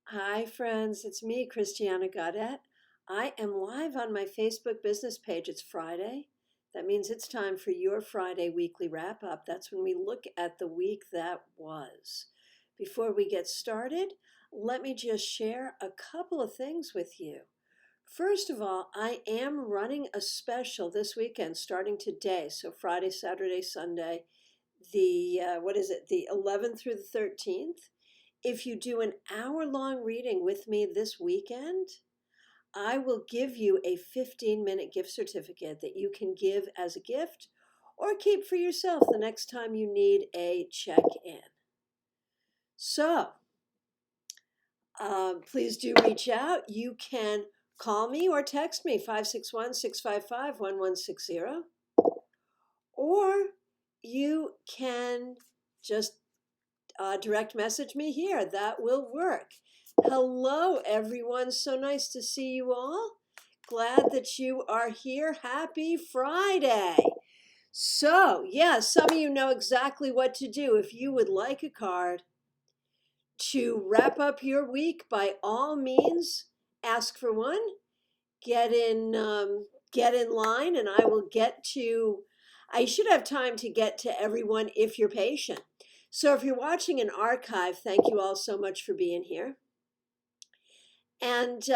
Hi, friends. It's me, Christiana Gaudet. I am live on my Facebook business page. It's Friday. That means it's time for your Friday weekly wrap up. That's when we look at the week that was. Before we get started, let me just share a couple of things with you. First of all, I am running a special this weekend starting today. So Friday, Saturday, Sunday, the 11th through the 13th. If you do an hour-long reading with me this weekend, I will give you a 15-minute gift certificate that you can give as a gift or keep for yourself the next time you need a check-in. So, please do reach out. You can call me or text me, 561-655-1160, or you can just direct message me here. That will work. Hello, everyone. So nice to see you all. Glad that you are here. Happy Friday. So, yeah, some of you know exactly what to do. If you would like a card to wrap up your week, by all means, ask for one. Get in line, and I will get to. I should have time to get to everyone if you're patient. So if you're watching an archive, thank you all so much for being here. And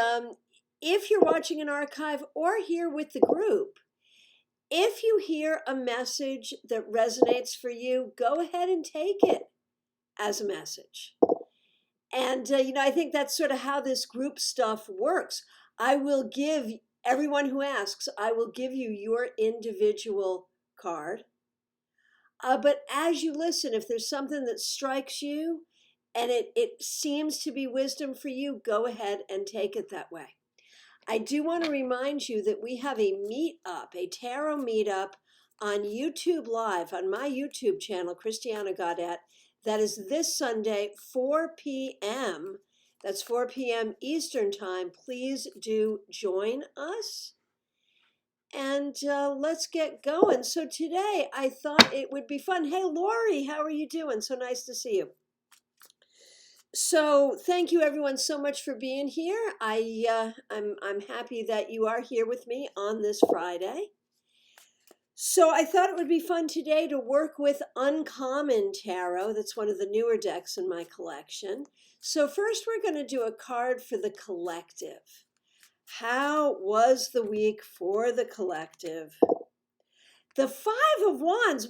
if you're watching an archive or here with the group, if you hear a message that resonates for you, go ahead and take it as a message. And, I think that's sort of how this group stuff works. I will give everyone who asks, I will give you your individual card. But as you listen, if there's something that strikes you and it seems to be wisdom for you, go ahead and take it that way. I do want to remind you that we have a meetup, a tarot meetup on YouTube Live, on my YouTube channel, Christiana Gaudet. That is this Sunday, 4 p.m. That's 4 p.m. Eastern Time. Please do join us. And let's get going. So today I thought it would be fun. Hey, Lori, how are you doing? So nice to see you. So thank you everyone so much for being here. I'm happy that you are here with me on this Friday. So I thought it would be fun today to work with Uncommon Tarot. That's one of the newer decks in my collection. So first we're going to do a card for the collective. How was the week for the collective? The Five of Wands,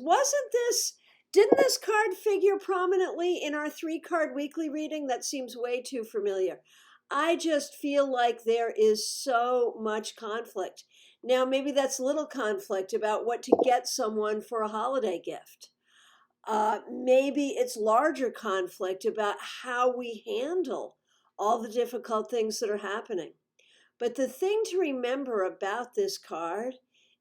didn't this card figure prominently in our 3-card weekly reading? That seems way too familiar. I just feel like there is so much conflict. Now, maybe that's little conflict about what to get someone for a holiday gift. Maybe it's larger conflict about how we handle all the difficult things that are happening. But the thing to remember about this card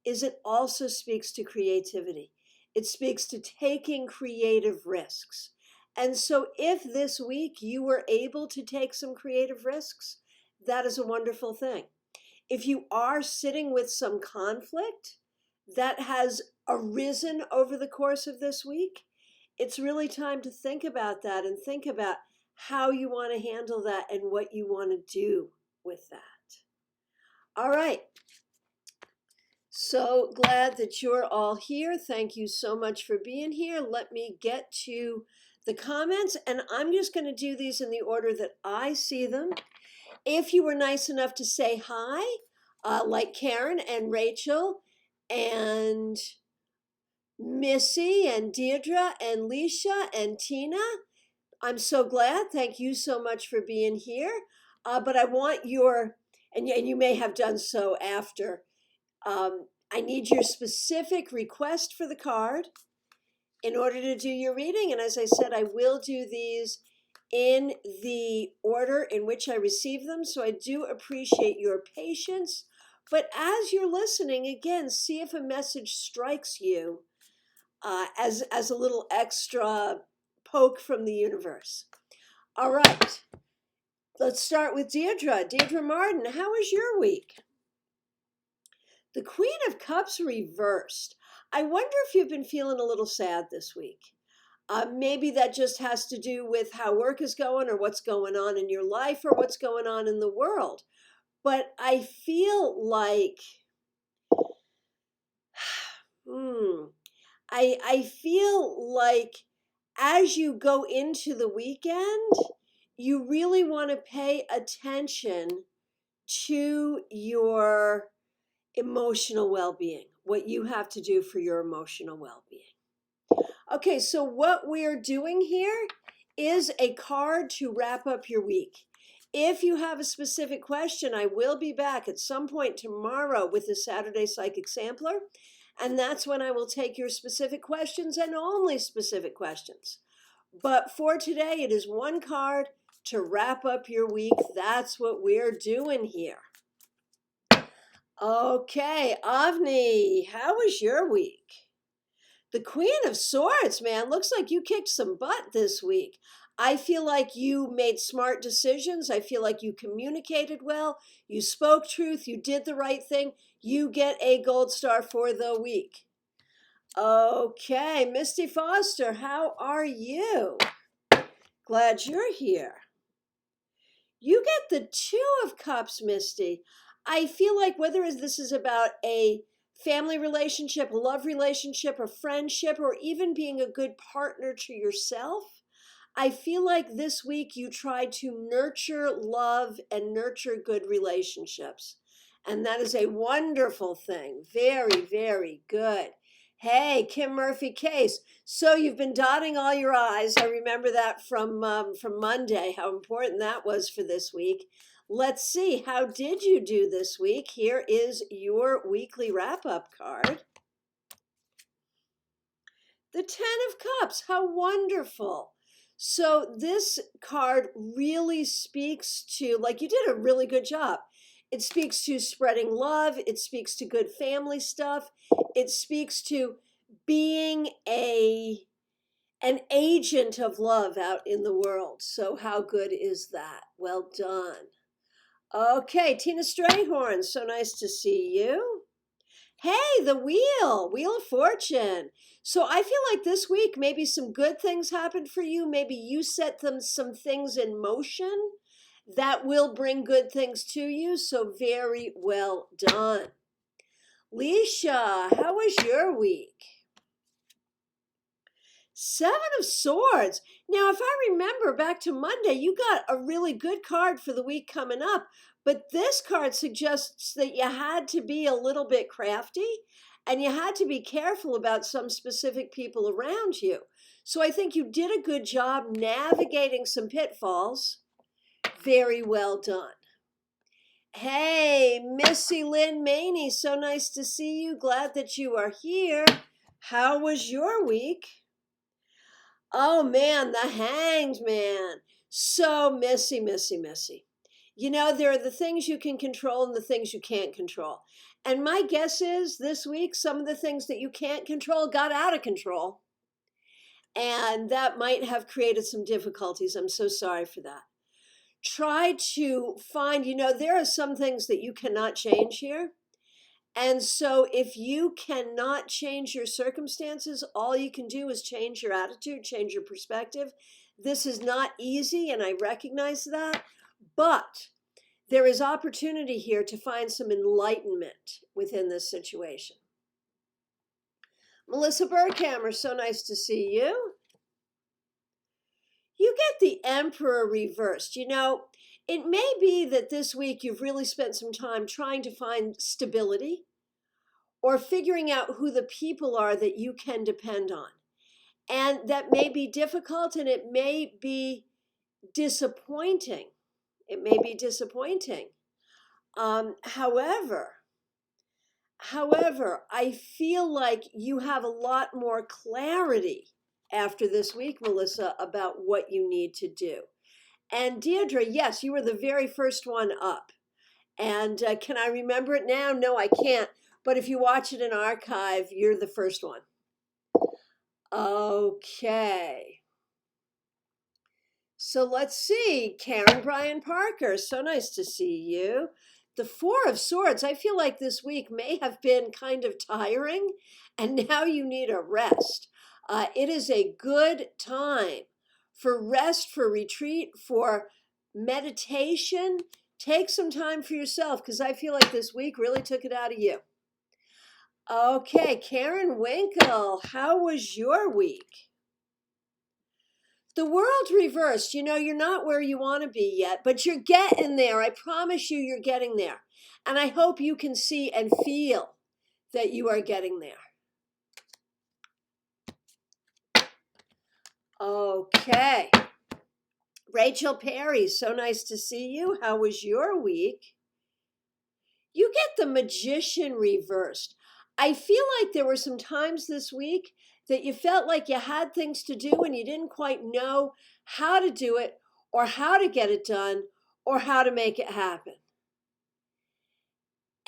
is it also speaks to creativity. It speaks to taking creative risks. And so if this week you were able to take some creative risks, that is a wonderful thing. If you are sitting with some conflict that has arisen over the course of this week, it's really time to think about that and think about how you want to handle that and what you want to do with that. All right. So glad that you're all here. Thank you so much for being here. Let me get to the comments, and I'm just going to do these in the order that I see them. If you were nice enough to say hi, like Karen and Rachel and Missy and Deirdre and Leisha and Tina, I'm so glad. Thank you so much for being here. But I want and you may have done so after. I need your specific request for the card in order to do your reading. And as I said, I will do these in the order in which I receive them. So I do appreciate your patience. But as you're listening, again, see if a message strikes you as a little extra poke from the universe. All right. Let's start with Deirdre. Deirdre Martin, how was your week? The Queen of Cups reversed. I wonder if you've been feeling a little sad this week. Maybe that just has to do with how work is going or what's going on in your life or what's going on in the world. But I feel like, I feel like as you go into the weekend, you really want to pay attention to your emotional well-being, what you have to do for your emotional well-being. Okay, so what we're doing here is a card to wrap up your week. If you have a specific question, I will be back at some point tomorrow with the Saturday Psychic Sampler, and that's when I will take your specific questions and only specific questions. But for today, it is one card to wrap up your week. That's what we're doing here. Okay, Avni, how was your week? The Queen of Swords, man, looks like you kicked some butt this week. I feel like you made smart decisions. I feel like you communicated well. You spoke truth. You did the right thing. You get a gold star for the week. Okay, Misty Foster, how are you? Glad you're here. You get the Two of Cups, Misty. I feel like whether this is about a family relationship, a love relationship, a friendship, or even being a good partner to yourself, I feel like this week you try to nurture love and nurture good relationships. And that is a wonderful thing. Very, very good. Hey, Kim Murphy Case. So you've been dotting all your I's. I remember that from Monday, how important that was for this week. Let's see, how did you do this week? Here is your weekly wrap-up card. The Ten of Cups, how wonderful. So this card really speaks to, like, you did a really good job. It speaks to spreading love. It speaks to good family stuff. It speaks to being an agent of love out in the world. So how good is that? Well done. Okay, Tina Strayhorn, so nice to see you. Hey, the Wheel of Fortune. So I feel like this week maybe some good things happened for you. Maybe you set some things in motion that will bring good things to you. So very well done. Leisha, how was your week? Seven of Swords. Now, if I remember back to Monday, you got a really good card for the week coming up. But this card suggests that you had to be a little bit crafty and you had to be careful about some specific people around you. So I think you did a good job navigating some pitfalls. Very well done. Hey, Missy Lynn Maney, so nice to see you. Glad that you are here. How was your week? Oh man, the Hanged Man. So messy, messy, messy. You know, there are the things you can control and the things you can't control. And my guess is this week, some of the things that you can't control got out of control. And that might have created some difficulties. I'm so sorry for that. Try to find, there are some things that you cannot change here. And so if you cannot change your circumstances, all you can do is change your attitude, change your perspective. This is not easy, and I recognize that, but there is opportunity here to find some enlightenment within this situation. Melissa Berghammer, so nice to see you. You get the Emperor reversed. It may be that this week you've really spent some time trying to find stability or figuring out who the people are that you can depend on. And that may be difficult and it may be disappointing. It may be disappointing. However, I feel like you have a lot more clarity after this week, Melissa, about what you need to do. And Deirdre, yes, you were the very first one up. And can I remember it now? No, I can't. But if you watch it in archive, you're the first one. Okay. So let's see. Karen Bryan Parker, so nice to see you. The Four of Swords, I feel like this week may have been kind of tiring, and now you need a rest. It is a good time for rest, for retreat, for meditation. Take some time for yourself because I feel like this week really took it out of you. Okay, Karen Winkle, how was your week? The world reversed. You know, you're not where you want to be yet, but you're getting there. I promise you, you're getting there. And I hope you can see and feel that you are getting there. Okay. Rachel Perry, so nice to see you. How was your week? You get the magician reversed. I feel like there were some times this week that you felt like you had things to do and you didn't quite know how to do it or how to get it done or how to make it happen.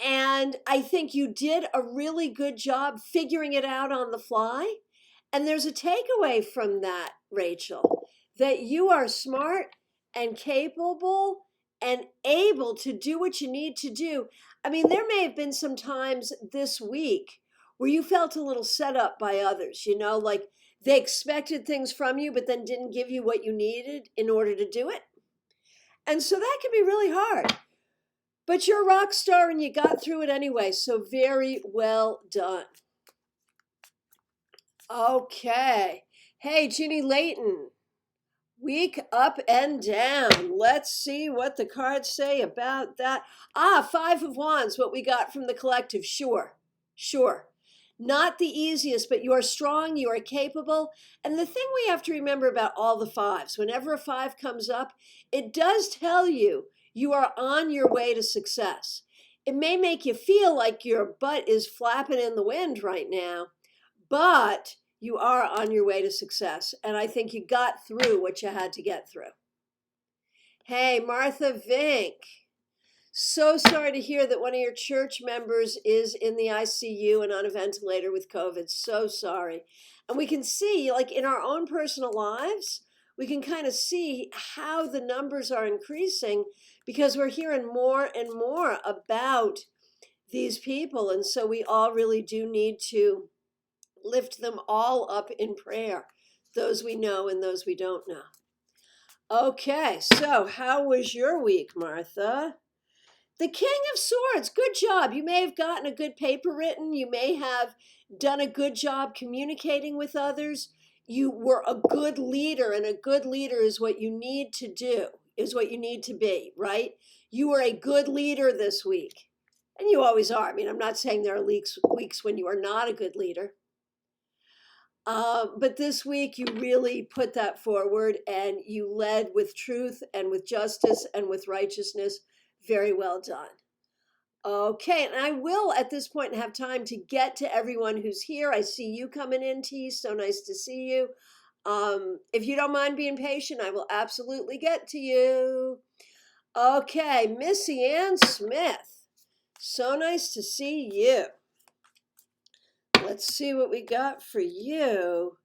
And I think you did a really good job figuring it out on the fly. And there's a takeaway from that, Rachel, that you are smart and capable and able to do what you need to do. I mean, there may have been some times this week where you felt a little set up by others, you know, like they expected things from you, but then didn't give you what you needed in order to do it. And so that can be really hard. But you're a rock star and you got through it anyway. So very well done. Okay. Hey, Ginny Layton. Week up and down. Let's see what the cards say about that. Five of Wands, what we got from the collective. Sure. Not the easiest, but you are strong, you are capable. And the thing we have to remember about all the fives, whenever a five comes up, it does tell you you are on your way to success. It may make you feel like your butt is flapping in the wind right now, but you are on your way to success. And I think you got through what you had to get through. Hey, Martha Vink. So sorry to hear that one of your church members is in the ICU and on a ventilator with COVID. So sorry. And we can see, like in our own personal lives, we can kind of see how the numbers are increasing because we're hearing more and more about these people. And so we all really do need to lift them all up in prayer, those we know and those we don't know. Okay, so how was your week, Martha? The King of Swords, good job. You may have gotten a good paper written. You may have done a good job communicating with others. You were a good leader, and a good leader is what you need to do, is what you need to be, right? You were a good leader this week, and you always are. I mean, I'm not saying there are weeks when you are not a good leader. But this week you really put that forward and you led with truth and with justice and with righteousness. Very well done. Okay, and I will at this point have time to get to everyone who's here. I see you coming in, T. So nice to see you. If you don't mind being patient, I will absolutely get to you. Okay, Missy Ann Smith. So nice to see you. Let's see what we got for you.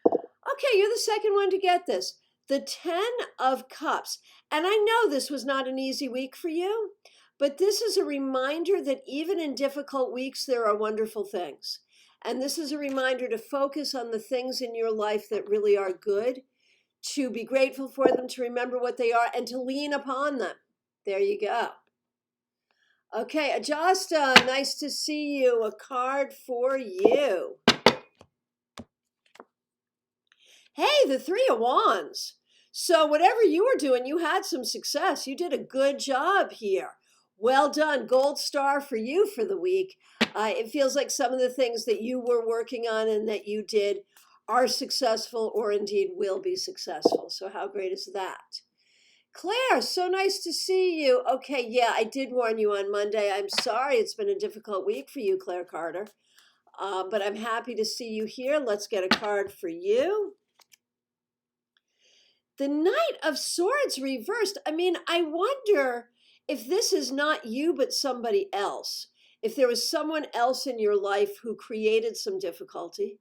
Okay, you're the second one to get this. The 10 of Cups. And I know this was not an easy week for you, but this is a reminder that even in difficult weeks, there are wonderful things. And this is a reminder to focus on the things in your life that really are good, to be grateful for them, to remember what they are, and to lean upon them. There you go. Okay, Ajasta, nice to see you. A card for you. Hey, the Three of Wands. So whatever you were doing, you had some success. You did a good job here. Well done. Gold star for you for the week. It feels like some of the things that you were working on and that you did are successful or indeed will be successful. So how great is that? Claire, so nice to see you. Okay, yeah, I did warn you on Monday. I'm sorry it's been a difficult week for you, Claire Carter. But I'm happy to see you here. Let's get a card for you. The Knight of Swords reversed. I mean, I wonder if this is not you, but somebody else. If there was someone else in your life who created some difficulty.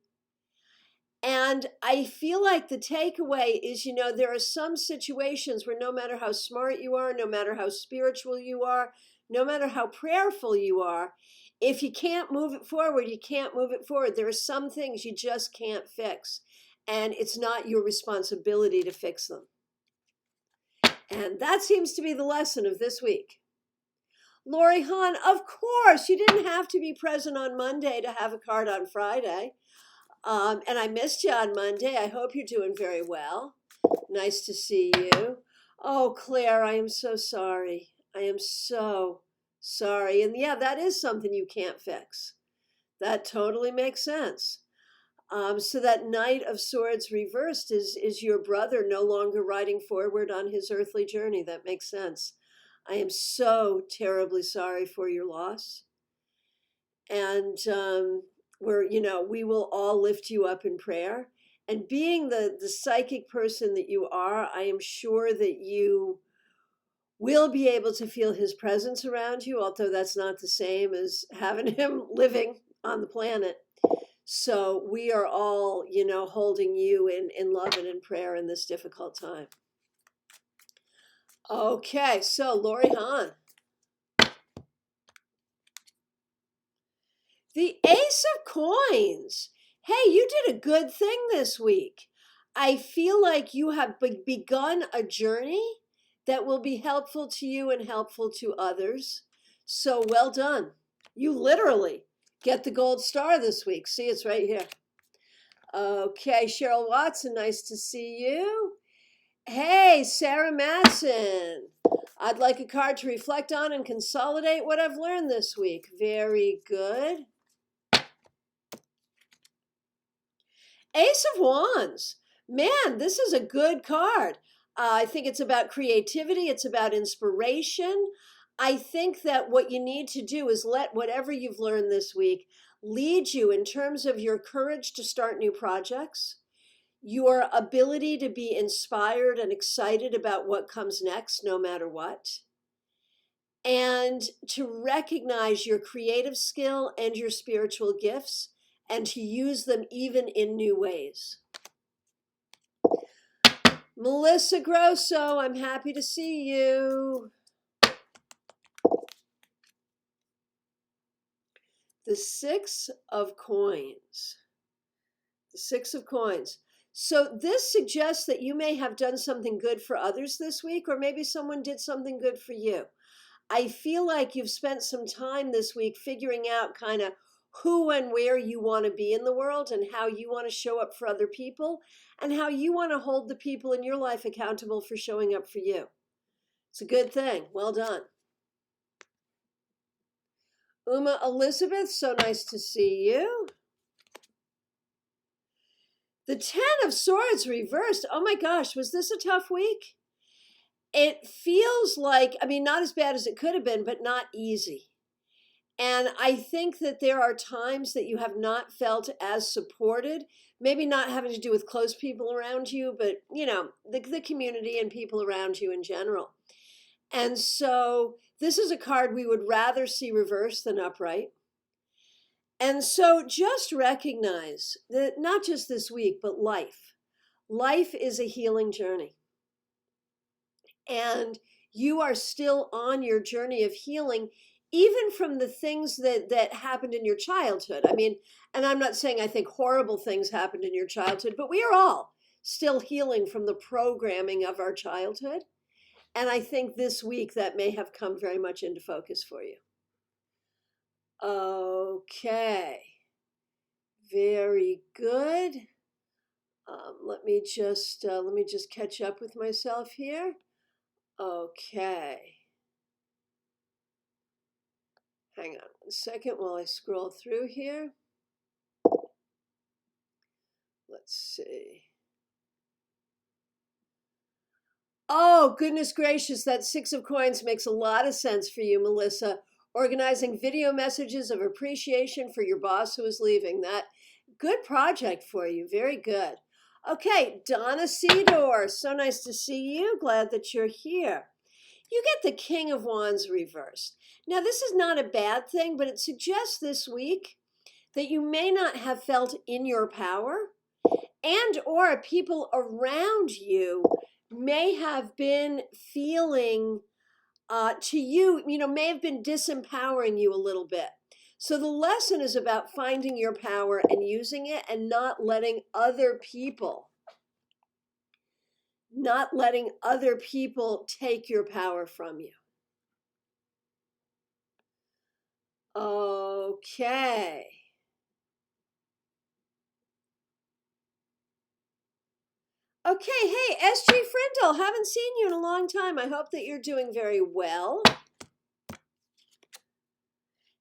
And I feel like the takeaway is, you know, there are some situations where no matter how smart you are, no matter how spiritual you are, no matter how prayerful you are, if you can't move it forward, you can't move it forward. There are some things you just can't fix. and it's not your responsibility to fix them. And that seems to be the lesson of this week. Lori Hahn, of course, you didn't have to be present on Monday to have a card on Friday. And I missed you on Monday. I hope you're doing very well. Nice to see you. Oh, Claire, I am so sorry. I am so sorry. And yeah, that is something you can't fix. That totally makes sense. So that Knight of Swords reversed is your brother no longer riding forward on his earthly journey. That makes sense. I am so terribly sorry for your loss. And we will all lift you up in prayer. And being the psychic person that you are, I am sure that you will be able to feel his presence around you, although that's not the same as having him living on the planet. So we are all, holding you in love and in prayer in this difficult time. Okay, so Lori Hahn. The Ace of Coins. Hey, you did a good thing this week. I feel like you have begun a journey that will be helpful to you and helpful to others. So well done. You literally get the gold star this week. See, it's right here. Okay, Cheryl Watson, nice to see you. Hey, Sarah Matson. I'd like a card to reflect on and consolidate what I've learned this week. Very good. Ace of Wands. Man, this is a good card. I think it's about creativity. It's about inspiration. I think that what you need to do is let whatever you've learned this week lead you in terms of your courage to start new projects, your ability to be inspired and excited about what comes next, no matter what, and to recognize your creative skill and your spiritual gifts and to use them even in new ways. Melissa Grosso, I'm happy to see you. The Six of Coins. The Six of Coins. So this suggests that you may have done something good for others this week, or maybe someone did something good for you. I feel like you've spent some time this week figuring out kind of who and where you want to be in the world and how you want to show up for other people and how you want to hold the people in your life accountable for showing up for you. It's a good thing. Well done. Uma Elizabeth, so nice to see you. The Ten of Swords reversed. Oh my gosh, was this a tough week? It feels like, not as bad as it could have been, but not easy. And I think that there are times that you have not felt as supported, maybe not having to do with close people around you, but, the community and people around you in general. And so this is a card we would rather see reversed than upright. And so just recognize that not just this week, but life. Life is a healing journey. And you are still on your journey of healing, even from the things that happened in your childhood. And I'm not saying I think horrible things happened in your childhood, but we are all still healing from the programming of our childhood. And I think this week that may have come very much into focus for you. Okay. Very good. Let me just catch up with myself here. Okay. Hang on one second while I scroll through here. Let's see. Oh, goodness gracious, that Six of Coins makes a lot of sense for you, Melissa. Organizing video messages of appreciation for your boss who is leaving. That good project for you. Very good. Okay, Donna Cedor, so nice to see you. Glad that you're here. You get the King of Wands reversed. Now, this is not a bad thing, but it suggests this week that you may not have felt in your power, and or people around you may have been feeling to you, may have been disempowering you a little bit. So the lesson is about finding your power and using it, and not letting other people take your power from you. Okay. Okay, hey, SG Frindle, haven't seen you in a long time. I hope that you're doing very well.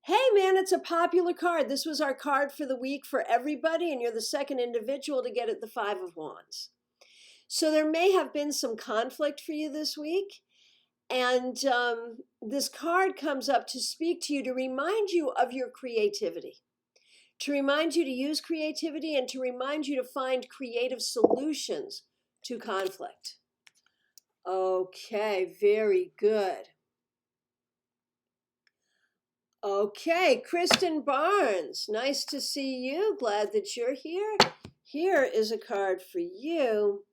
Hey, man, it's a popular card. This was our card for the week for everybody, and you're the second individual to get it, the Five of Wands. So there may have been some conflict for you this week, and this card comes up to speak to you, to remind you of your creativity, to remind you to use creativity, and to remind you to find creative solutions to conflict. Okay, very good. Okay, Kristen Barnes, nice to see you. Glad that you're here. Here is a card for you.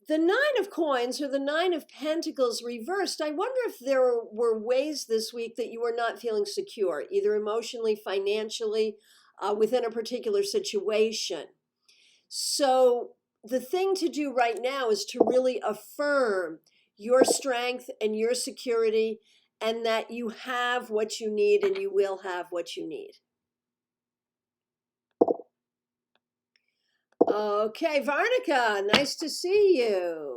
The Nine of Coins, or the Nine of Pentacles reversed. I wonder if there were ways this week that you were not feeling secure, either emotionally, financially, within a particular situation. So the thing to do right now is to really affirm your strength and your security, and that you have what you need and you will have what you need. Okay, Varnica, nice to see you.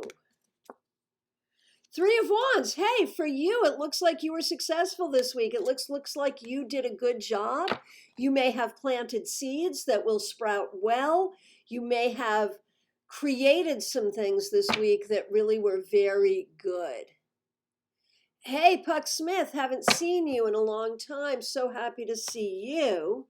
Three of Wands. Hey, for you, it looks like you were successful this week. It looks like you did a good job. You may have planted seeds that will sprout well. You may have created some things this week that really were very good. Hey, Puck Smith, haven't seen you in a long time. So happy to see you.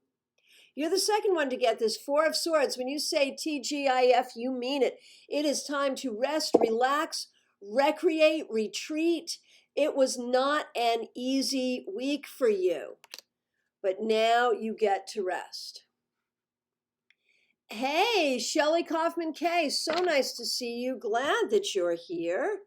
You're the second one to get this. Four of Swords. When you say TGIF, you mean it. It is time to rest, relax, recreate, retreat. It was not an easy week for you, but now you get to rest. Hey, Shelley Kaufman Kay, so nice to see you. Glad that you're here.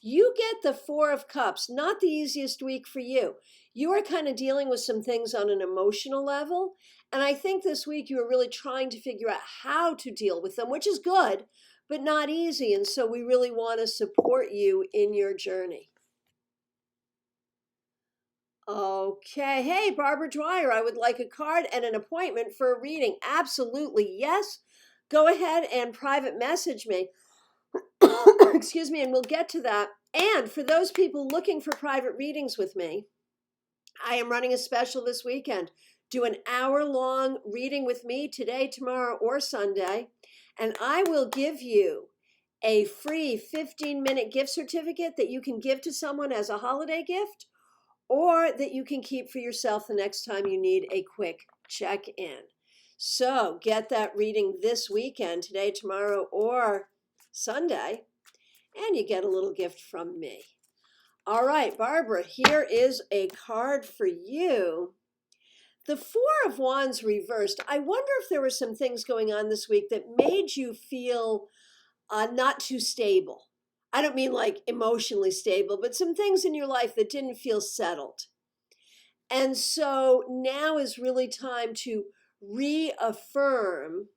You get the Four of Cups. Not the easiest week for you. You are kind of dealing with some things on an emotional level. And I think this week you are really trying to figure out how to deal with them, which is good, but not easy. And so we really want to support you in your journey. Okay. Hey, Barbara Dwyer, I would like a card and an appointment for a reading. Absolutely. Yes. Go ahead and private message me. Excuse me, and we'll get to that. And for those people looking for private readings with me, I am running a special this weekend. Do an hour-long reading with me today, tomorrow, or Sunday, and I will give you a free 15-minute gift certificate that you can give to someone as a holiday gift, or that you can keep for yourself the next time you need a quick check-in. So get that reading this weekend, today, tomorrow, or Sunday, and you get a little gift from me. All right, Barbara, here is a card for you. The Four of Wands reversed. I wonder if there were some things going on this week that made you feel not too stable. I don't mean like emotionally stable, but some things in your life that didn't feel settled. And so now is really time to reaffirm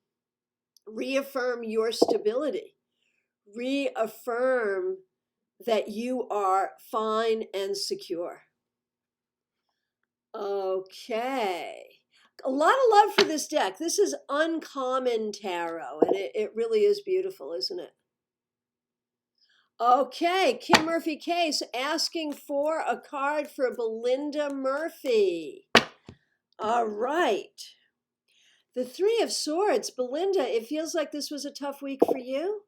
your stability. Reaffirm that you are fine and secure. Okay. A lot of love for this deck. This is Uncommon Tarot, and it really is beautiful, isn't it? Okay, Kim Murphy Case asking for a card for Belinda Murphy. All right. The Three of Swords. Belinda, it feels like this was a tough week for you.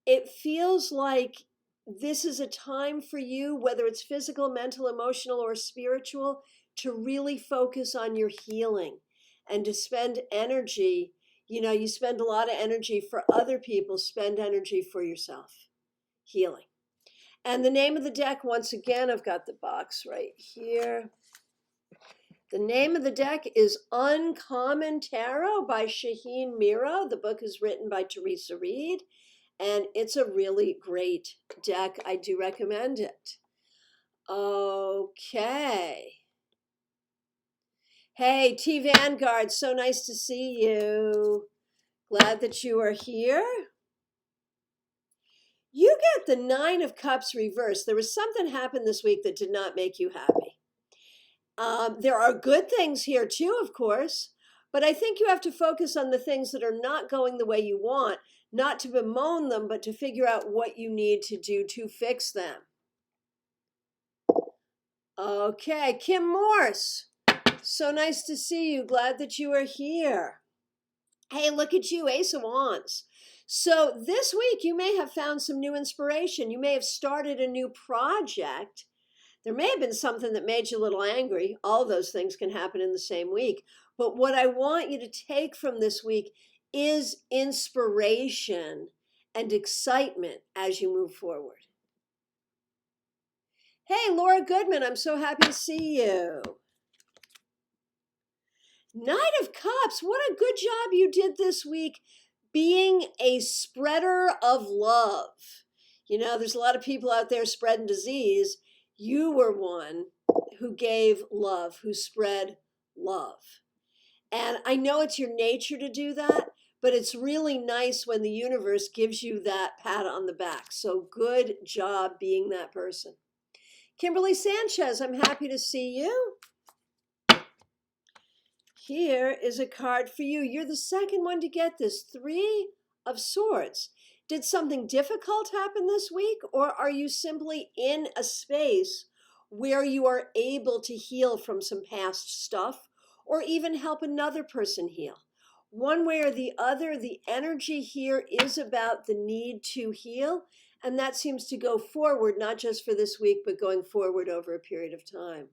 It feels like this is a time for you, whether it's physical, mental, emotional, or spiritual, to really focus on your healing and to spend energy. You know, you spend a lot of energy for other people, spend energy for yourself. Healing. And the name of the deck, once again, I've got the box right here. The name of the deck is Uncommon Tarot by Shaheen Miro. The book is written by Teresa Reed, and it's a really great deck. I do recommend it. Okay. Hey, T Vanguard, so nice to see you. Glad that you are here. You get the Nine of Cups reversed. There was something happened this week that did not make you happy. There are good things here too, of course, but I think you have to focus on the things that are not going the way you want, not to bemoan them, but to figure out what you need to do to fix them. Okay, Kim Morse, so nice to see you. Glad that you are here. Hey, look at you, Ace of Wands. So this week you may have found some new inspiration. You may have started a new project. There may have been something that made you a little angry. All those things can happen in the same week. But what I want you to take from this week is inspiration and excitement as you move forward. Hey, Laura Goodman, I'm so happy to see you. Knight of Cups, what a good job you did this week being a spreader of love. You know, there's a lot of people out there spreading disease. You were one who gave love, who spread love. And I know it's your nature to do that, but it's really nice when the universe gives you that pat on the back. So good job being that person. Kimberly Sanchez, I'm happy to see you. Here is a card for you. You're the second one to get this. Three of Swords. Did something difficult happen this week, or are you simply in a space where you are able to heal from some past stuff, or even help another person heal? One way or the other, the energy here is about the need to heal, and that seems to go forward, not just for this week, but going forward over a period of time.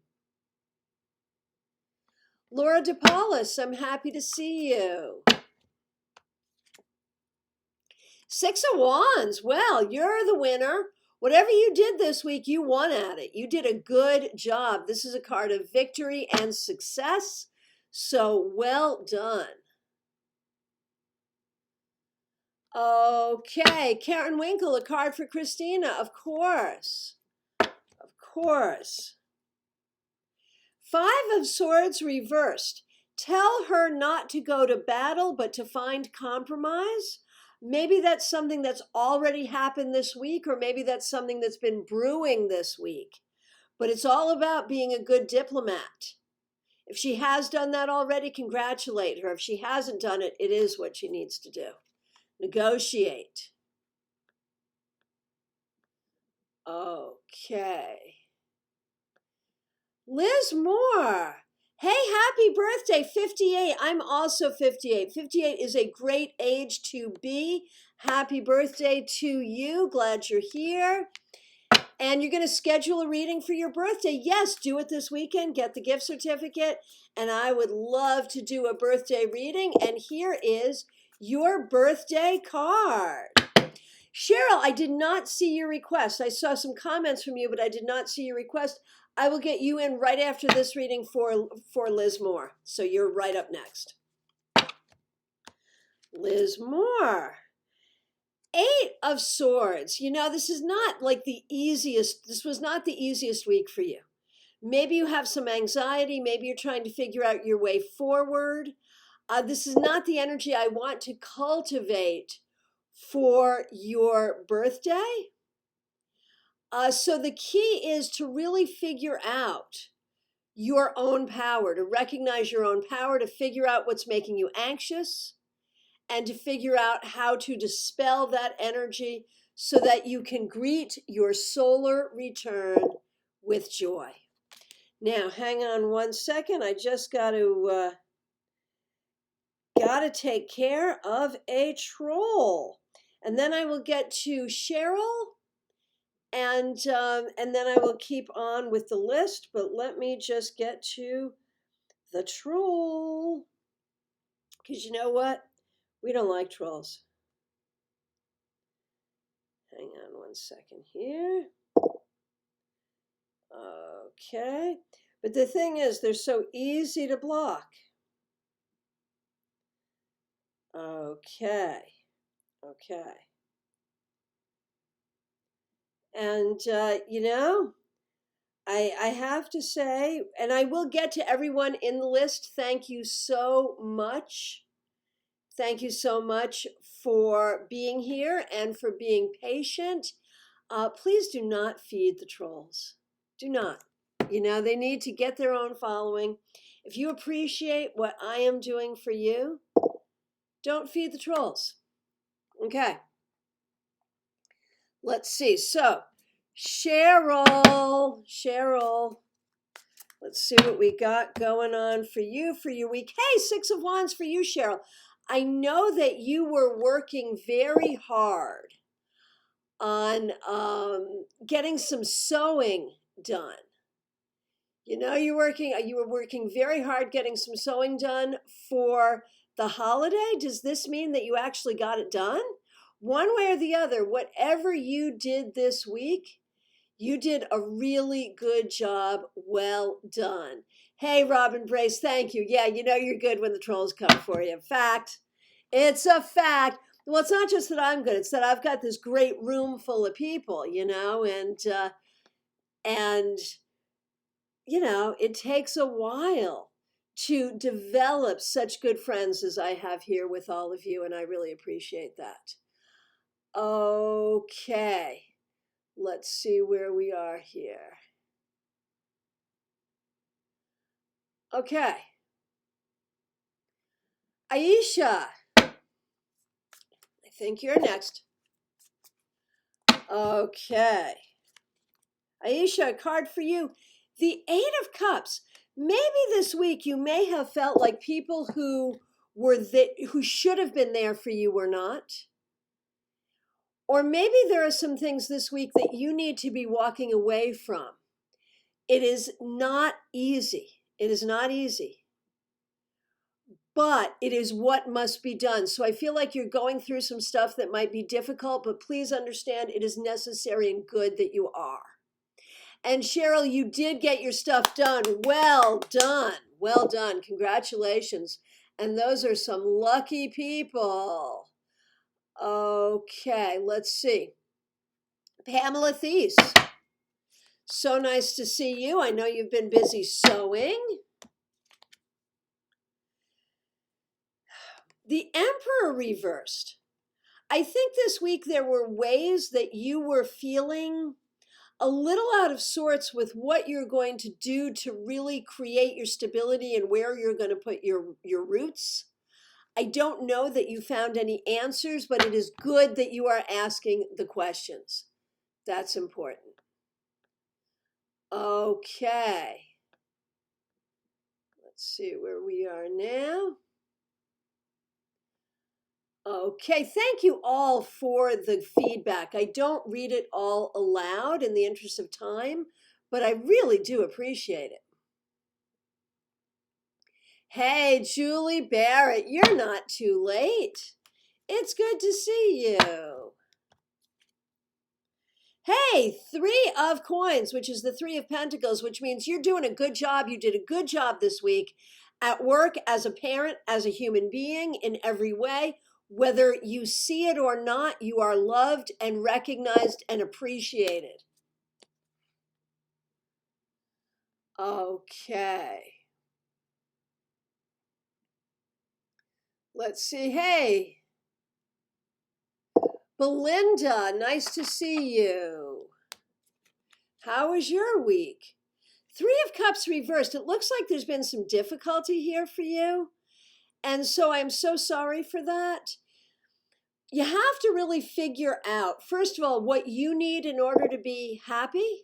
Laura DePaulis, I'm happy to see you. Six of Wands, well, you're the winner. Whatever you did this week, you won at it. You did a good job. This is a card of victory and success, so well done. Okay, Karen Winkle, a card for Christina, of course. Of course. Five of Swords reversed. Tell her not to go to battle, but to find compromise. Maybe that's something that's already happened this week, or maybe that's something that's been brewing this week. But it's all about being a good diplomat. If she has done that already, congratulate her. If she hasn't done it, it is what she needs to do. Negotiate. Okay. Liz Moore. Hey, happy birthday, 58. I'm also 58. 58 is a great age to be. Happy birthday to you. Glad you're here. And you're going to schedule a reading for your birthday. Yes, do it this weekend. Get the gift certificate. And I would love to do a birthday reading. And here is your birthday card. Cheryl, I did not see your request. I saw some comments from you, but I did not see your request. I will get you in right after this reading for Liz Moore. So you're right up next. Liz Moore. Eight of Swords. You know, this is not like the easiest. This was not the easiest week for you. Maybe you have some anxiety. Maybe you're trying to figure out your way forward. This is not the energy I want to cultivate for your birthday. So the key is to really figure out your own power, to recognize your own power, to figure out what's making you anxious, and to figure out how to dispel that energy so that you can greet your solar return with joy. Now, hang on one second. I just got to take care of a troll, and then I will get to Cheryl. And then I will keep on with the list, but let me just get to the troll. Because you know what? We don't like trolls. Hang on one second here. Okay. But the thing is, they're so easy to block. Okay. Okay. And, you know, I have to say, and I will get to everyone in the list. Thank you so much. Thank you so much for being here and for being patient. Please do not feed the trolls. Do not. You know, they need to get their own following. If you appreciate what I am doing for you, don't feed the trolls. Okay. Let's see. So, Cheryl, let's see what we got going on for you for your week. Hey, Six of Wands for you, Cheryl. I know that you were working very hard on getting some sewing done. You know, you were working very hard getting some sewing done for the holiday. Does this mean that you actually got it done? One way or the other, whatever you did this week, you did a really good job. Well done. Hey, Robin Brace, thank you. Yeah, you know you're good when the trolls come for you. Fact. It's a fact. Well, it's not just that I'm good. It's that I've got this great room full of people, you know, and you know, it takes a while to develop such good friends as I have here with all of you, and I really appreciate that. Okay, let's see where we are here. Okay. Aisha, I think you're next. Okay. Aisha, a card for you. The Eight of Cups. Maybe this week you may have felt like people who who should have been there for you were not. Or maybe there are some things this week that you need to be walking away from. It is not easy. It is not easy. But it is what must be done. So I feel like you're going through some stuff that might be difficult, but please understand it is necessary and good that you are. And Cheryl, you did get your stuff done. Well done. Well done. Congratulations. And those are some lucky people. Okay, let's see. Pamela Thies. So nice to see you. I know you've been busy sewing. The Emperor reversed. I think this week there were ways that you were feeling a little out of sorts with what you're going to do to really create your stability and where you're going to put your roots. I don't know that you found any answers, but it is good that you are asking the questions. That's important. Okay. Let's see where we are now. Okay, thank you all for the feedback. I don't read it all aloud in the interest of time, but I really do appreciate it. Hey, Julie Barrett, you're not too late. It's good to see you. Hey, Three of Coins, which is the Three of Pentacles, which means you're doing a good job. You did a good job this week at work, as a parent, as a human being, in every way. Whether you see it or not, you are loved and recognized and appreciated. Okay. Let's see. Hey, Belinda, nice to see you. How was your week? Three of Cups reversed. It looks like there's been some difficulty here for you. And so I'm so sorry for that. You have to really figure out, first of all, what you need in order to be happy.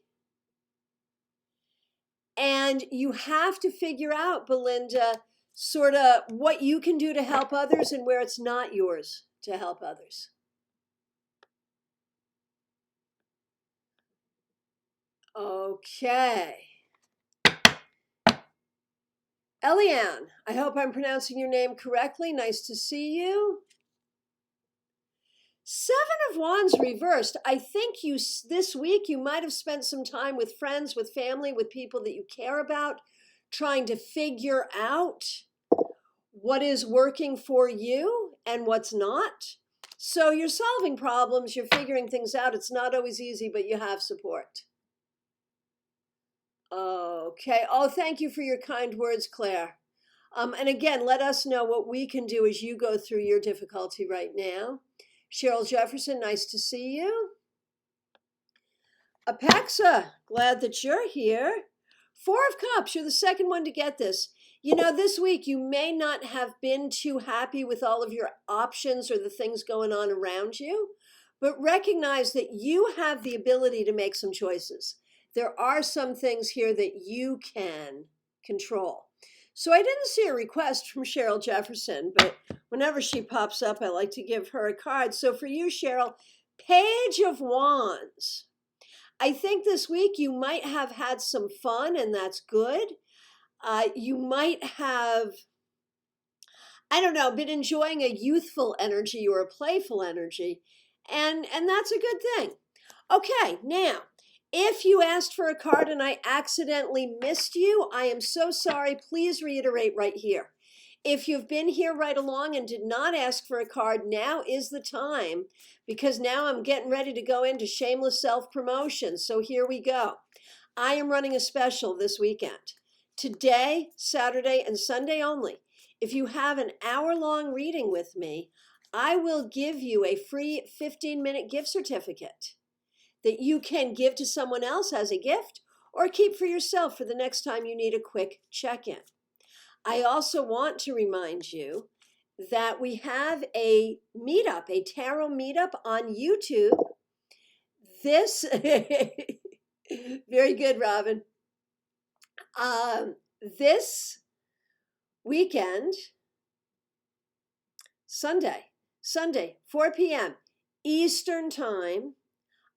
And you have to figure out, Belinda, sort of what you can do to help others and where it's not yours to help others. Okay. Eliane, I hope I'm pronouncing your name correctly. Nice to see you. Seven of Wands reversed. I think this week you might have spent some time with friends, with family, with people that you care about, trying to figure out what is working for you and what's not. So you're solving problems, you're figuring things out. It's not always easy, but you have support. Okay. Oh, thank you for your kind words, Claire. And again, let us know what we can do as you go through your difficulty right now. Cheryl Jefferson, nice to see you. Apaxa, glad that you're here. Four of Cups, you're the second one to get this. You know, this week you may not have been too happy with all of your options or the things going on around you, but recognize that you have the ability to make some choices. There are some things here that you can control. So I didn't see a request from Cheryl Jefferson, but whenever she pops up, I like to give her a card. So for you, Cheryl, Page of Wands. I think this week you might have had some fun, and that's good. You might have, I don't know, been enjoying a youthful energy or a playful energy, and that's a good thing. Okay, now, if you asked for a card and I accidentally missed you, I am so sorry. Please reiterate right here. If you've been here right along and did not ask for a card, now is the time, because now I'm getting ready to go into shameless self-promotion. So here we go. I am running a special this weekend. Today, Saturday, and Sunday only. If you have an hour-long reading with me, I will give you a free 15-minute gift certificate that you can give to someone else as a gift or keep for yourself for the next time you need a quick check-in. I also want to remind you that we have a meetup, a tarot meetup on YouTube. This, very good, Robin. This weekend, Sunday, 4 p.m. Eastern Time,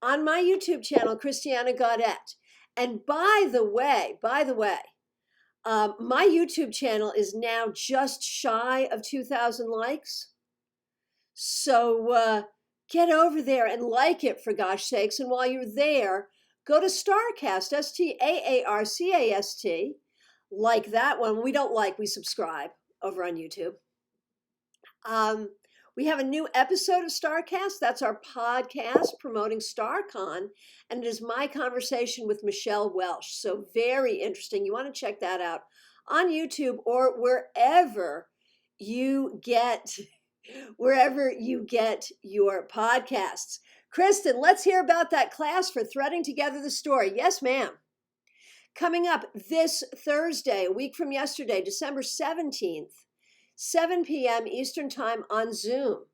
on my YouTube channel, Christiana Gaudet. And by the way, my YouTube channel is now just shy of 2,000 likes. So get over there and like it, for gosh sakes. And while you're there, go to Starcast, Staarcast. Like that one. We don't like, we subscribe over on YouTube. We have a new episode of Starcast. That's our podcast promoting Starcon, and it is my conversation with Michelle Welsh. So very interesting. You want to check that out on YouTube or wherever you get your podcasts. Kristen, let's hear about that class for threading together the story. Yes, ma'am. Coming up this Thursday, a week from yesterday, December 17th. 7 p.m. Eastern Time on Zoom.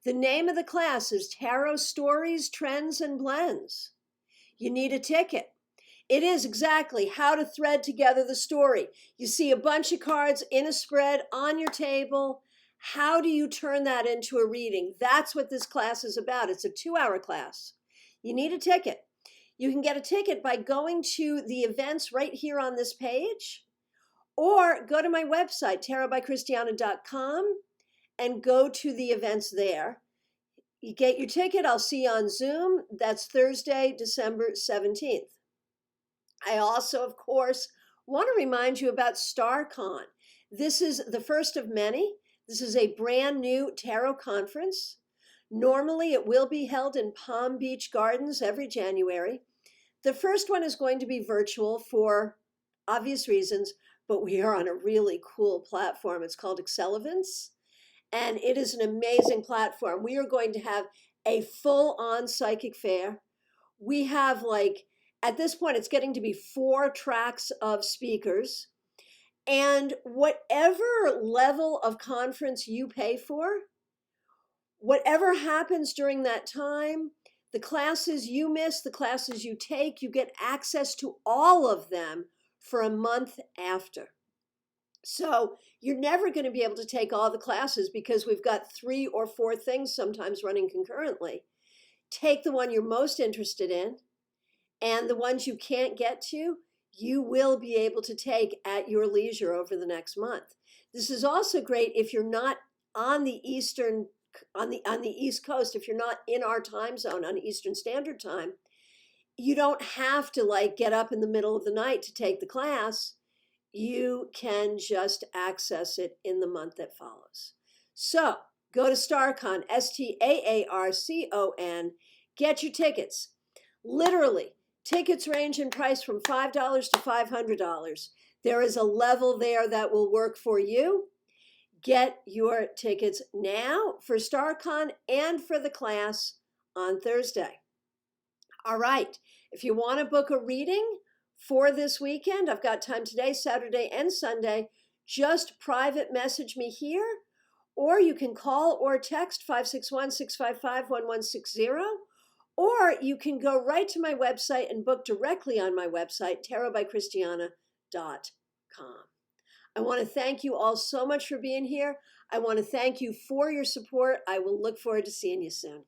The name of the class is Tarot Stories, Trends, and Blends. You need a ticket. It is exactly how to thread together the story. You see a bunch of cards in a spread on your table. How do you turn that into a reading? That's what this class is about. It's a 2-hour class. You need a ticket. You can get a ticket by going to the events right here on this page, or go to my website, tarotbychristiana.com, and go to the events there. You get your ticket. I'll see you on Zoom. That's Thursday, December 17th. I also, of course, want to remind you about Starcon. This is the first of many. This is a brand new tarot conference. Normally, it will be held in Palm Beach Gardens every January. The first one is going to be virtual for obvious reasons, but we are on a really cool platform. It's called Accelerance, and it is an amazing platform. We are going to have a full-on psychic fair. We have, at this point, it's getting to be 4 tracks of speakers, and whatever level of conference you pay for, whatever happens during that time, the classes you miss, the classes you take, you get access to all of them for a month after. So you're never going to be able to take all the classes because we've got 3 or 4 things sometimes running concurrently. Take the one you're most interested in, and the ones you can't get to, you will be able to take at your leisure over the next month. This is also great if you're not on the on the East Coast, if you're not in our time zone on Eastern Standard Time. You don't have to get up in the middle of the night to take the class. You can just access it in the month that follows. So go to Starcon, Staarcon, get your tickets. Literally, Tickets range in price from $5 to $500. There is a level there that will work for you. Get your tickets now for Starcon and for the class on Thursday. All right, if you want to book a reading for this weekend, I've got time today, Saturday, and Sunday. Just private message me here, or you can call or text 561-655-1160, or you can go right to my website and book directly on my website, tarotbychristiana.com. I want to thank you all so much for being here. I want to thank you for your support. I will look forward to seeing you soon.